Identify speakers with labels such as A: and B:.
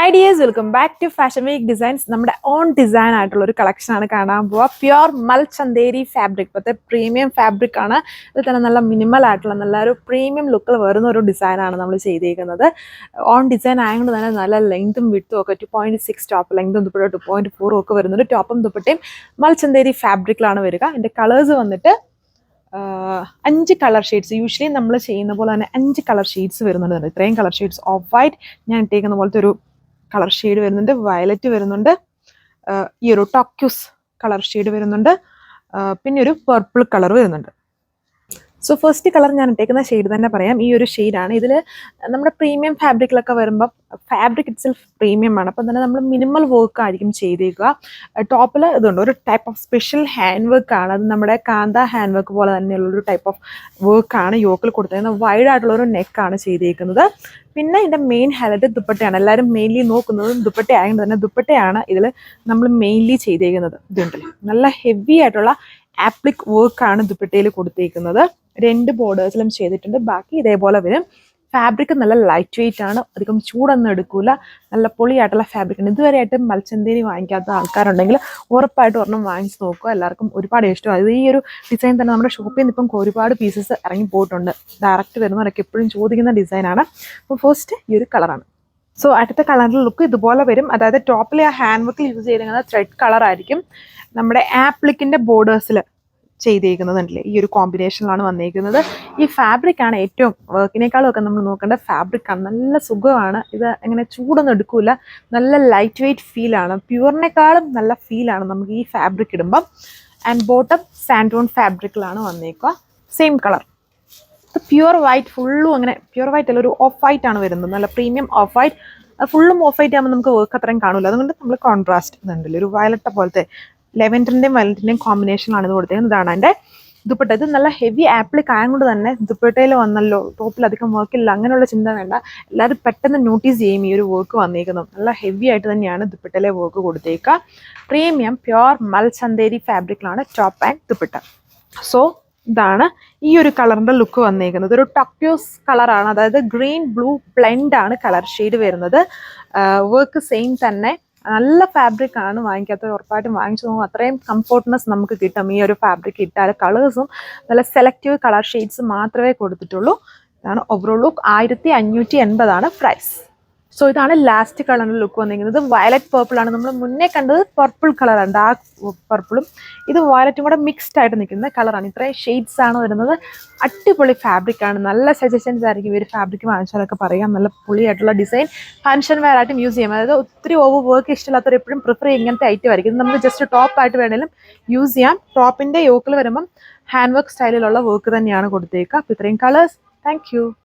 A: Hi dears, welcome back to Fashion Week Designs. നമ്മുടെ on design ആയിട്ടുള്ള ഒരു collection ആണ് കാണാൻ പോവുക. പ്യുർ മൽചന്ദേരി ഫാബ്രിക്, ഇപ്പോഴത്തെ പ്രീമിയം ഫാബ്രിക് ആണ്. ഇത് തന്നെ നല്ല മിനിമൽ ആയിട്ടുള്ള നല്ല ഒരു പ്രീമിയം ലുക്കിൽ വരുന്ന ഒരു ഡിസൈൻ ആണ് നമ്മൾ ചെയ്തേക്കുന്നത്. ഓൺ ഡിസൈൻ ആയതുകൊണ്ട് തന്നെ നല്ല ലെങ്തും വിഡ്ത്തും ഒക്കെ 2.6 ടോപ്പ് ലെങ്തും ദുപ്പട്ട 2.4 ഒക്കെ വരുന്നുണ്ട്. ടോപ്പും ദുപ്പട്ടയും മൽചന്ദേരി ഫാബ്രിക്കിലാണ് വരിക. ഇതിൻ്റെ കളേഴ്സ് വന്നിട്ട് 5 കളർ ഷെയ്ഡ്സ്. യൂഷ്വലി നമ്മൾ ചെയ്യുന്ന പോലെ തന്നെ 5 കളർ ഷെയ്ഡ്സ് വരുന്നുണ്ട്. ഇത്രയും കളർ ഷെയ്ഡ്സ് ഓഫ് വൈറ്റ്, ഞാൻ ഇട്ടേക്കുന്ന പോലത്തെ ഒരു കളർ ഷെയ്ഡ് വരുന്നുണ്ട്, വയലറ്റ് വരുന്നുണ്ട്, ഈ ഒരു ടോക്യൂസ് കളർ ഷെയ്ഡ് വരുന്നുണ്ട്, പിന്നെ ഒരു പർപ്പിൾ കളർ വരുന്നുണ്ട്. സോ ഫസ്റ്റ് കളർ ഞാൻ ഇട്ടേക്കുന്ന ഷെയ്ഡ് തന്നെ പറയാം. ഈ ഒരു ഷെയ്ഡാണ്. ഇതിൽ നമ്മുടെ പ്രീമിയം ഫാബ്രിക്കിലൊക്കെ വരുമ്പോൾ ഫാബ്രിക് ഇറ്റ് സെൽഫ് പ്രീമിയം ആണ്. അപ്പം തന്നെ നമ്മൾ മിനിമൽ വർക്ക് ആയിരിക്കും ചെയ്തേക്കുക. ടോപ്പിൽ ഇതുണ്ട്, ഒരു type of special hand work ആണ്. അത് നമ്മുടെ കാന്ത ഹാൻഡ് വർക്ക് പോലെ തന്നെയുള്ളൊരു ടൈപ്പ് ഓഫ് വർക്കാണ് യോക്കിൽ കൊടുത്തേക്കുന്നത്. വൈഡ് ആയിട്ടുള്ളൊരു നെക്കാണ് ചെയ്തേക്കുന്നത്. പിന്നെ ഇതിൻ്റെ മെയിൻ ഹൈലൈറ്റ് ദുപ്പട്ടയാണ്. എല്ലാവരും മെയിൻലി നോക്കുന്നത് ദുപ്പട്ട ആയതുകൊണ്ട് തന്നെ ദുപ്പട്ടയാണ് ഇതിൽ നമ്മൾ മെയിൻലി ചെയ്തേക്കുന്നത്. ഇതുണ്ടല്ലോ, നല്ല ഹെവി ആയിട്ടുള്ള ആപ്ലിക് വർക്കാണ് ദുപ്പട്ടയിൽ കൊടുത്തേക്കുന്നത്. 2 ബോർഡേഴ്സിലും ചെയ്തിട്ടുണ്ട്. ബാക്കി ഇതേപോലെ വരും. ഫാബ്രിക് നല്ല ലൈറ്റ് വെയിറ്റ് ആണ്, അധികം ചൂടൊന്നും എടുക്കില്ല. നല്ല പൊളിയായിട്ടുള്ള ഫാബ്രിക്കാണ്. ഇതുവരെയായിട്ടും മൽചന്ദേരി വാങ്ങിക്കാത്ത ആൾക്കാരുണ്ടെങ്കിൽ ഉറപ്പായിട്ട് ഒരെണ്ണം വാങ്ങിച്ച് നോക്കുക. എല്ലാവർക്കും ഒരുപാട് ഇഷ്ടമാണ്. ഇത് ഈ ഒരു ഡിസൈൻ തന്നെ നമ്മുടെ ഷോപ്പിൽ നിന്ന് ഇപ്പം ഒരുപാട് പീസസ് ഇറങ്ങി പോയിട്ടുണ്ട്. ഡയറക്റ്റ് വരുന്നവരൊക്കെ എപ്പോഴും ചോദിക്കുന്ന ഡിസൈനാണ്. അപ്പോൾ ഫസ്റ്റ് ഈ ഒരു കളറാണ്. സോ അടുത്ത കളറിൻ്റെ ലുക്ക് ഇതുപോലെ വരും. അതായത് ടോപ്പിൽ ആ ഹാൻഡ് വർക്കിൽ യൂസ് ചെയ്തിരിക്കുന്നത് ത്രെഡ് കളറായിരിക്കും. നമ്മുടെ ആപ്ലിക്കിൻ്റെ ബോർഡേഴ്സിൽ ചെയ്തേക്കുന്നതുണ്ടല്ലേ, ഈ ഒരു കോമ്പിനേഷനിലാണ് വന്നേക്കുന്നത്. ഈ ഫാബ്രിക്കാണ് ഏറ്റവും വർക്കിനേക്കാളും ഒക്കെ നമ്മൾ നോക്കേണ്ട ഫാബ്രിക്കാണ്. നല്ല സുഖമാണ്. ഇത് അങ്ങനെ ചൂടൊന്നും എടുക്കില്ല. നല്ല ലൈറ്റ് വെയിറ്റ് ഫീലാണ്. പ്യുവറിനേക്കാളും നല്ല ഫീലാണ് നമുക്ക് ഈ ഫാബ്രിക് ഇടുമ്പം. ആൻഡ് ബോട്ടം സാൻഡോൺ ഫാബ്രിക്കിലാണ് വന്നേക്കുക. Same colour. ഇത് പ്യുവർ വൈറ്റ്, ഫുള്ളും അങ്ങനെ പ്യുവർ വൈറ്റ് അല്ല, ഒരു ഓഫ് വൈറ്റ് ആണ് വരുന്നത്. നല്ല പ്രീമിയം ഓഫ് വൈറ്റ്. ഫുള്ളും ഓഫ് വൈറ്റ് ആകുമ്പോൾ നമുക്ക് വർക്ക് അത്രയും കാണില്ല. അതുകൊണ്ട് നമ്മൾ കോൺട്രാസ്റ്റ് ഇതുണ്ടല്ലോ, ഒരു വയലറ്റ് പോലത്തെ ലെവൻഡറിൻ്റെയും വയലറ്റിൻ്റെയും കോമ്പിനേഷനാണ് ഇത് കൊടുത്തേക്കുന്നത്. ഇതാണ് എൻ്റെ ദുപ്പട്ട. ഇത് നല്ല ഹെവി ആപ്ലിക് ആയതുകൊണ്ട് തന്നെ ദുപ്പട്ടയിൽ വന്നല്ലോ, ടോപ്പിൽ അധികം വർക്കില്ല, അങ്ങനെയുള്ള ചിന്ത വേണ്ട. എല്ലാവരും പെട്ടെന്ന് നോട്ടീസ് ചെയ്യും ഈ ഒരു വർക്ക് വന്നേക്കുന്നത്. നല്ല ഹെവി ആയിട്ട് തന്നെയാണ് ദുപ്പട്ടയിലെ വർക്ക് കൊടുത്തേക്കുക. പ്രീമിയം പ്യുർ മൽചന്ദേരി ഫാബ്രിക്കിലാണ് ടോപ്പ് ആൻഡ് ദുപ്പട്ട. സോ ഇതാണ് ഈ ഒരു കളറിൻ്റെ ലുക്ക് വന്നേക്കുന്നത്. ഒരു ടക്യൂസ് കളറാണ്, അതായത് ഗ്രീൻ ബ്ലൂ ബ്ലെൻഡ് ആണ് കളർ ഷെയ്ഡ് വരുന്നത്. വർക്ക് സെയിം തന്നെ. നല്ല ഫാബ്രിക് ആണ്. വാങ്ങിക്കാത്തവർ ഉറപ്പായിട്ടും വാങ്ങിച്ചു നോക്കും. അത്രയും കംഫോർട്ട്നെസ് നമുക്ക് കിട്ടും ഈ ഒരു ഫാബ്രിക് ഇട്ടാൽ. കളേഴ്സും നല്ല സെലക്റ്റീവ് കളർ ഷെയ്ഡ്സ് മാത്രമേ കൊടുത്തിട്ടുള്ളൂ. ഇതാണ് ഓവറോൾ ലുക്ക്. 1580 ആണ് പ്രൈസ്. സോ ഇതാണ് ലാസ്റ്റ് കളറിൻ്റെ ലുക്ക് വന്നിരിക്കുന്നത്. വയലറ്റ് പേർപ്പിളാണ്. നമ്മൾ മുന്നേ കണ്ടത് പർപ്പിൾ കളറാണ്, ഡാർക്ക് പർപ്പിളും. ഇത് വയലറ്റും കൂടെ മിക്സ്ഡ് ആയിട്ട് നിൽക്കുന്ന കളറാണ്. ഇത്രയും ഷെയ്ഡ്സ് ആണ് വരുന്നത്. അടിപൊളി ഫാബ്രിക്കാണ്. നല്ല സജഷൻസ് ആയിരിക്കും ഈ ഒരു ഫാബ്രിക് വാങ്ങിച്ചാലൊക്കെ പറയാം. നല്ല പൊളിയായിട്ടുള്ള ഡിസൈൻ, ഫങ്ഷൻ വെയർ ആയിട്ടും യൂസ് ചെയ്യാം. അതായത് ഒത്തിരി ഓവർ വർക്ക് ഇഷ്ടമില്ലാത്തവർ എപ്പോഴും പ്രിഫർ ചെയ്യുക ഇങ്ങനത്തെ ഐറ്റം ആയിരിക്കും. ഇത് നമുക്ക് ജസ്റ്റ് ടോപ്പായിട്ട് വേണമെങ്കിലും യൂസ് ചെയ്യാം. ടോപ്പിൻ്റെ യോക്കിൽ വരുമ്പം ഹാൻഡ് വർക്ക് സ്റ്റൈലിലുള്ള വർക്ക് തന്നെയാണ് കൊടുത്തേക്കുക. അപ്പോൾ ഇത്രയും കളേഴ്സ്. Thank you.